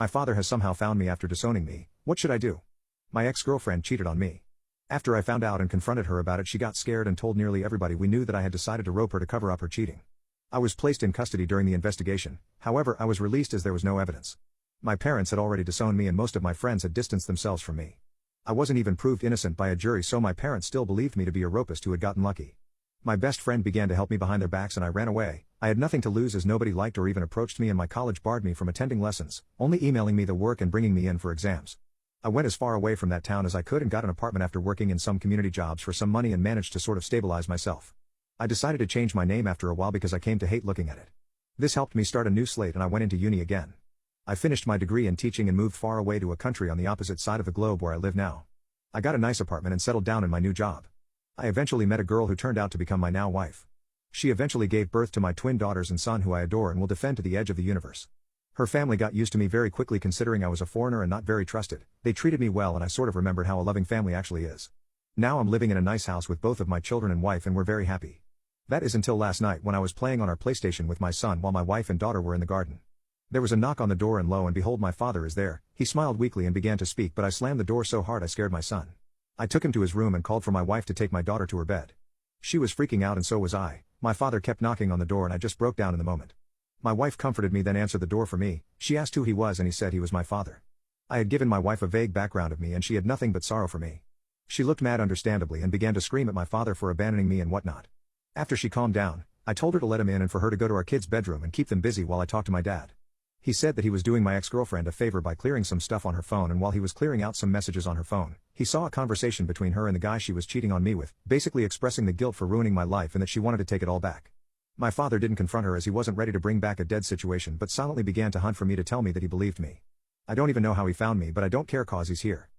My father has somehow found me after disowning me. What should I do? My ex-girlfriend cheated on me. After I found out and confronted her about it, she got scared and told nearly everybody we knew that I had decided to rope her to cover up her cheating. I was placed in custody during the investigation, however I was released as there was no evidence. My parents had already disowned me and most of my friends had distanced themselves from me. I wasn't even proved innocent by a jury, so my parents still believed me to be a rapist who had gotten lucky. My best friend began to help me behind their backs and I ran away. I had nothing to lose as nobody liked or even approached me, and my college barred me from attending lessons, only emailing me the work and bringing me in for exams. I went as far away from that town as I could and got an apartment after working in some community jobs for some money and managed to sort of stabilize myself. I decided to change my name after a while because I came to hate looking at it. This helped me start a new slate and I went into uni again. I finished my degree in teaching and moved far away to a country on the opposite side of the globe where I live now. I got a nice apartment and settled down in my new job. I eventually met a girl who turned out to become my now wife. She eventually gave birth to my twin daughters and son who I adore and will defend to the edge of the universe. Her family got used to me very quickly considering I was a foreigner and not very trusted. They treated me well and I sort of remembered how a loving family actually is. Now I'm living in a nice house with both of my children and wife and we're very happy. That is until last night when I was playing on our PlayStation with my son while my wife and daughter were in the garden. There was a knock on the door and lo and behold my father is there. He smiled weakly and began to speak, but I slammed the door so hard I scared my son. I took him to his room and called for my wife to take my daughter to her bed. She was freaking out and so was I. My father kept knocking on the door and I just broke down in the moment. My wife comforted me, then answered the door for me. She asked who he was and he said he was my father. I had given my wife a vague background of me and she had nothing but sorrow for me. She looked mad understandably and began to scream at my father for abandoning me and whatnot. After she calmed down, I told her to let him in and for her to go to our kids' bedroom and keep them busy while I talked to my dad. He said that he was doing my ex-girlfriend a favor by clearing some stuff on her phone, and while he was clearing out some messages on her phone, he saw a conversation between her and the guy she was cheating on me with, basically expressing the guilt for ruining my life and that she wanted to take it all back. My father didn't confront her as he wasn't ready to bring back a dead situation but silently began to hunt for me to tell me that he believed me. I don't even know how he found me, but I don't care cause he's here.